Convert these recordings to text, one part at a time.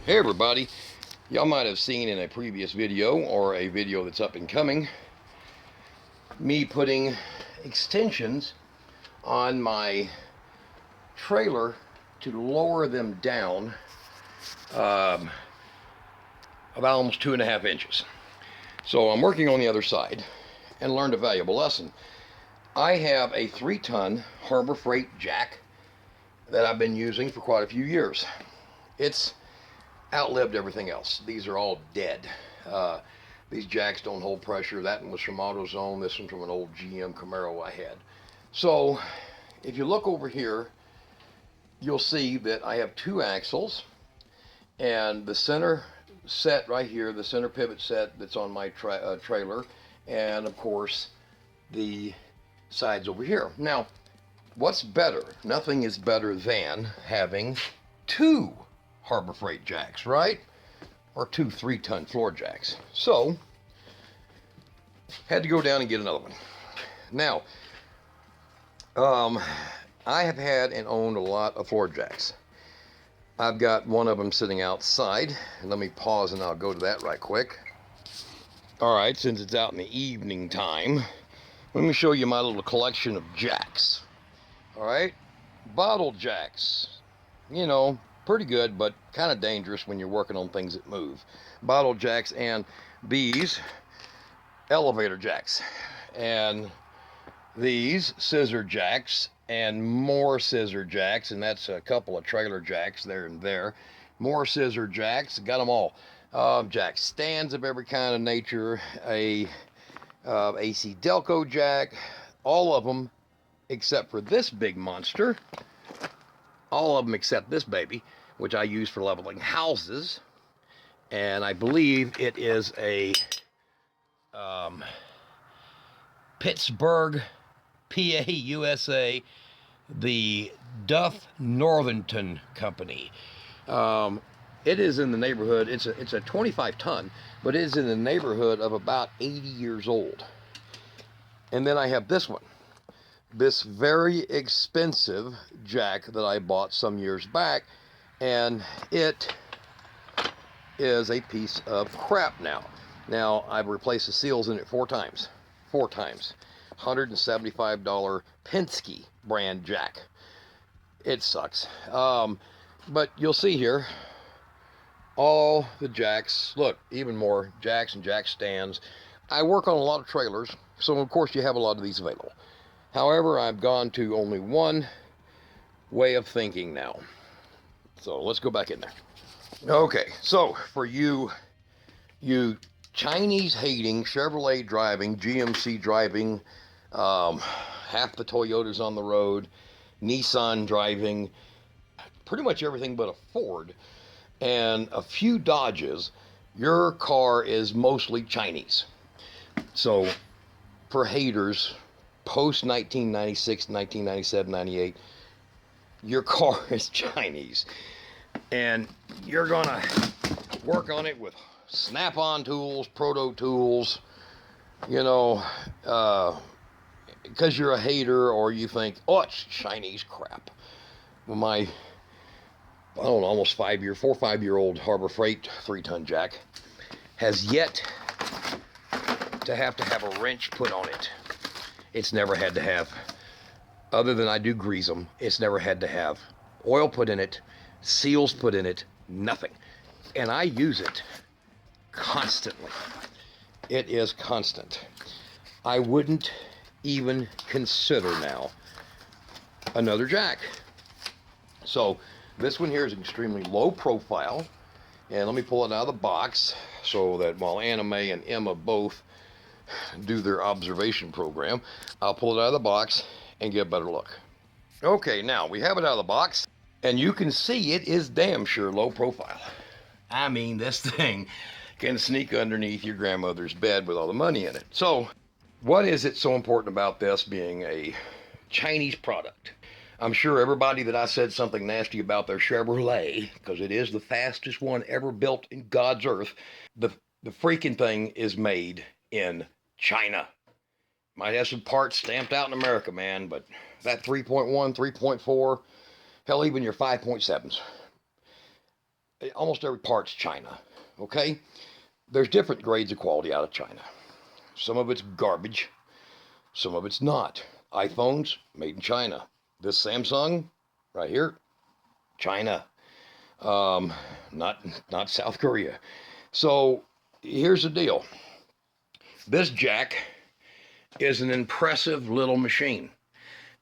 Hey everybody, y'all might have seen in a previous video or a video that's up and coming me putting extensions on my trailer to lower them down about almost 2.5 inches. So I'm working on the other side and learned a valuable lesson. I have a 3-ton Harbor Freight jack that I've been using for quite a few years. It's outlived everything else. These are all dead. These jacks don't hold pressure. That one was from AutoZone. This one's from an old GM Camaro I had. So if you look over here, you'll see that I have 2 axles, and the center set right here, the center pivot set that's on my trailer, and of course the sides over here. Now, what's better? Nothing is better than having 2 Harbor Freight jacks, right? Or 2 3-ton floor jacks. So, had to go down and get another one. Now, I have had and owned a lot of floor jacks. I've got one of them sitting outside. Let me pause and I'll go to that right quick. Alright, since it's out in the evening time, let me show you my little collection of jacks. Alright, bottle jacks. You know, pretty good, but kind of dangerous when you're working on things that move. Bottle jacks, and these elevator jacks, and these scissor jacks, and more scissor jacks, and that's a couple of trailer jacks there and there. More scissor jacks, got them all. Jack stands of every kind of nature, a AC Delco jack, all of them except for this big monster. All of them except this baby, which I use for leveling houses. And I believe it is a Pittsburgh, PA, USA, the Duff Northington Company. It is in the neighborhood, it's a 25-ton, but it is in the neighborhood of about 80 years old. And then I have this one. This very expensive jack that I bought some years back, and it is a piece of crap now. Now, I've replaced the seals in it 4 times. 4 times. $175 Penske brand jack. It sucks. But you'll see here, all the jacks, look, even more jacks and jack stands. I work on a lot of trailers, so of course you have a lot of these available. However, I've gone to only one way of thinking now. So let's go back in there. Okay, so for you Chinese hating, Chevrolet driving, GMC driving, half the Toyotas on the road, Nissan driving, pretty much everything but a Ford, and a few Dodges, your car is mostly Chinese. So for haters, post 1996, 1997, 98, your car is Chinese, and you're gonna work on it with snap-on tools, proto tools, you know, because you're a hater, or you think, oh, it's Chinese crap. Well, my, I don't know, almost 4 or 5 year old Harbor Freight 3-ton jack has yet to have a wrench put on it. It's never had to have, other than I do grease them, it's never had to have oil put in it, seals put in it, nothing. And I use it constantly. It is constant. I wouldn't even consider now another jack. So this one here is extremely low profile, and let me pull it out of the box so that while Anna Mae and Emma both do their observation program, I'll pull it out of the box and get a better look. Okay, now we have it out of the box, and you can see it is damn sure low profile. I mean, this thing can sneak underneath your grandmother's bed with all the money in it. So what is it so important about this being a Chinese product? I'm sure everybody that I said something nasty about their Chevrolet, because it is the fastest one ever built in God's earth, the freaking thing is made in China. Might have some parts stamped out in America, man, but that 3.1, 3.4, hell, even your 5.7s, almost every part's China, okay? There's different grades of quality out of China. Some of it's garbage, some of it's not. iPhones, made in China. This Samsung, right here, China. Not South Korea. So here's the deal. This jack is an impressive little machine.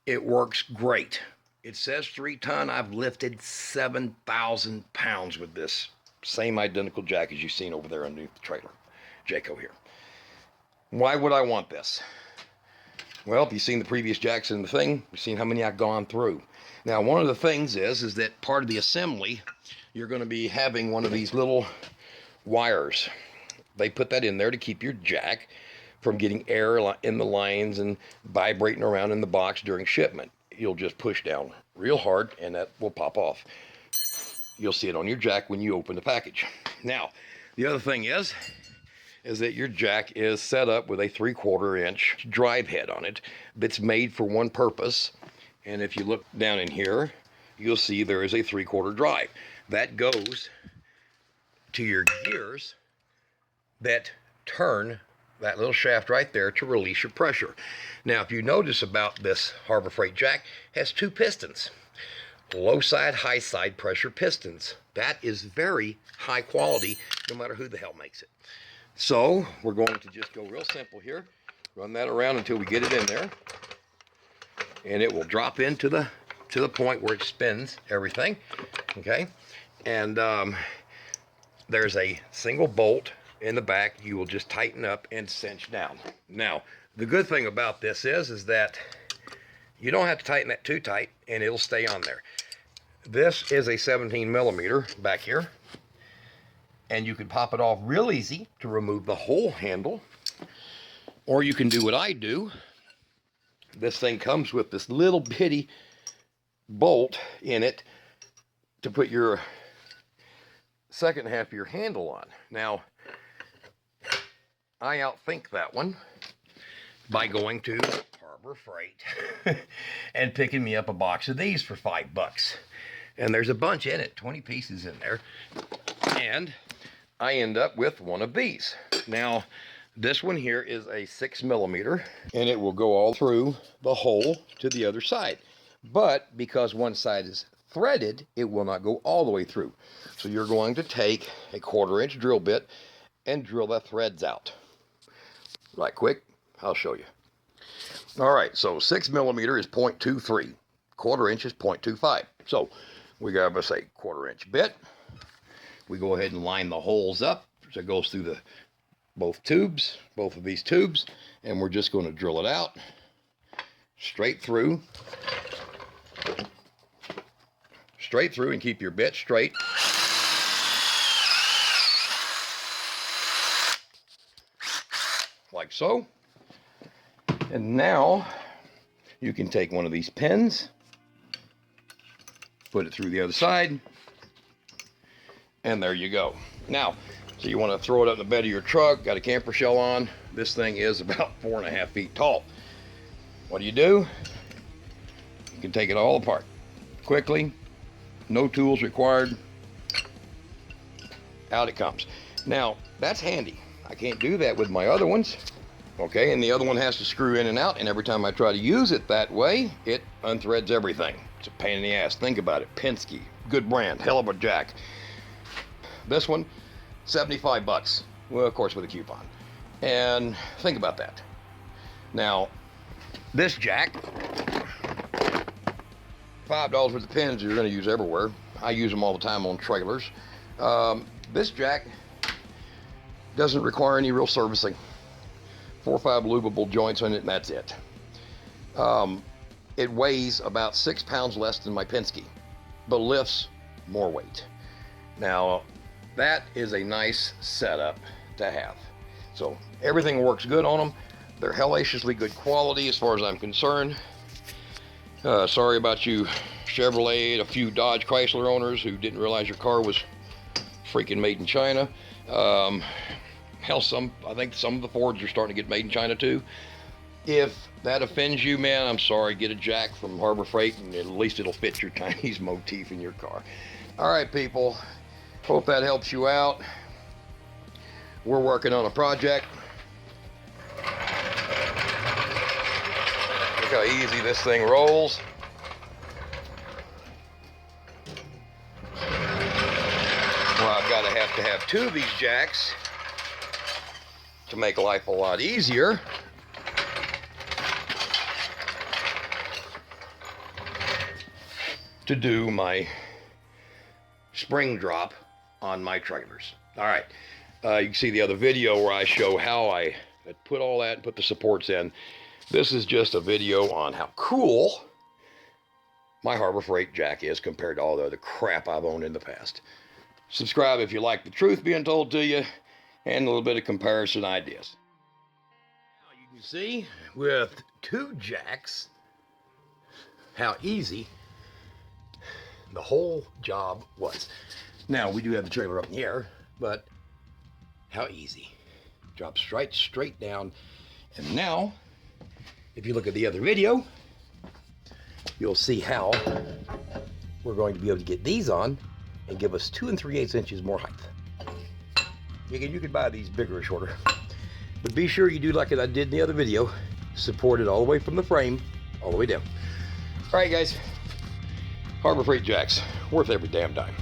It works great. It says 3 ton. I've lifted 7,000 pounds with this same identical jack as you've seen over there underneath the trailer. Jayco here. Why would I want this? Well, if you've seen the previous jacks in the thing, you've seen how many I've gone through. Now, one of the things is that part of the assembly, you're going to be having one of these little wires. They put that in there to keep your jack from getting air in the lines and vibrating around in the box during shipment. You'll just push down real hard and that will pop off. You'll see it on your jack when you open the package. Now, the other thing is that your jack is set up with a 3/4 inch drive head on it that's made for one purpose. And if you look down in here, you'll see there is a 3/4 drive. That goes to your gears that turn that little shaft right there to release your pressure. Now, if you notice about this Harbor Freight jack, it has 2 pistons. Low side, high side pressure pistons. That is very high quality, no matter who the hell makes it. So we're going to just go real simple here. Run that around until we get it in there. And it will drop into the point where it spins everything. Okay. And there's a single bolt in the back. You will just tighten up and cinch down. Now, the good thing about this is that you don't have to tighten that too tight and it'll stay on there. This is a 17 millimeter back here. And you can pop it off real easy to remove the whole handle. Or you can do what I do. This thing comes with this little bitty bolt in it to put your second half of your handle on. Now, I outthink that one by going to Harbor Freight and picking me up a box of these for $5. And there's a bunch in it, 20 pieces in there. And I end up with one of these. Now, this one here is a 6 millimeter, and it will go all through the hole to the other side. But because one side is threaded, it will not go all the way through. So you're going to take a 1/4 inch drill bit and drill the threads out. Right quick, I'll show you. All right, so 6 millimeter is 0.23. 1/4 inch is 0.25. So we got us a 1/4 inch bit. We go ahead and line the holes up so it goes through both of these tubes, and we're just going to drill it out straight through and keep your bit straight. Like so. And now you can take one of these pins, put it through the other side, and there you go. Now, so you want to throw it up in the bed of your truck, got a camper shell on. This thing is about 4.5 feet tall. What do? You can take it all apart quickly, no tools required. Out it comes. Now, that's handy. I can't do that with my other ones. Okay, and the other one has to screw in and out, and every time I try to use it that way, it unthreads everything. It's a pain in the ass. Think about it. Penske, good brand, hell of a jack. This one, $75. Well, of course, with a coupon. And think about that. Now, this jack, $5 worth of pins you're going to use everywhere. I use them all the time on trailers. This jack doesn't require any real servicing. 4 or 5 lubable joints in it, and that's it. It weighs about 6 pounds less than my Penske, but lifts more weight. Now, that is a nice setup to have. So everything works good on them. They're hellaciously good quality as far as I'm concerned. Sorry about you Chevrolet, a few Dodge Chrysler owners who didn't realize your car was freaking made in China. Hell, I think some of the Fords are starting to get made in China too. If that offends you, man, I'm sorry. Get a jack from Harbor Freight, and at least it'll fit your Chinese motif in your car. All right, people. Hope that helps you out. We're working on a project. Look how easy this thing rolls. Well, I've got to have two of these jacks to make life a lot easier. To do my spring drop on my trailers. All right, you can see the other video where I show how I put all that and put the supports in. This is just a video on how cool my Harbor Freight jack is compared to all the other crap I've owned in the past. Subscribe if you like the truth being told to you and a little bit of comparison ideas. Now you can see with two jacks how easy the whole job was. Now we do have the trailer up in the air, but how easy. Drops right straight down. And now, if you look at the other video, you'll see how we're going to be able to get these on and give us 2 3/8 inches more height. You could buy these bigger or shorter, but be sure you do like I did in the other video, support it all the way from the frame, all the way down. All right, guys. Harbor Freight jacks, worth every damn dime.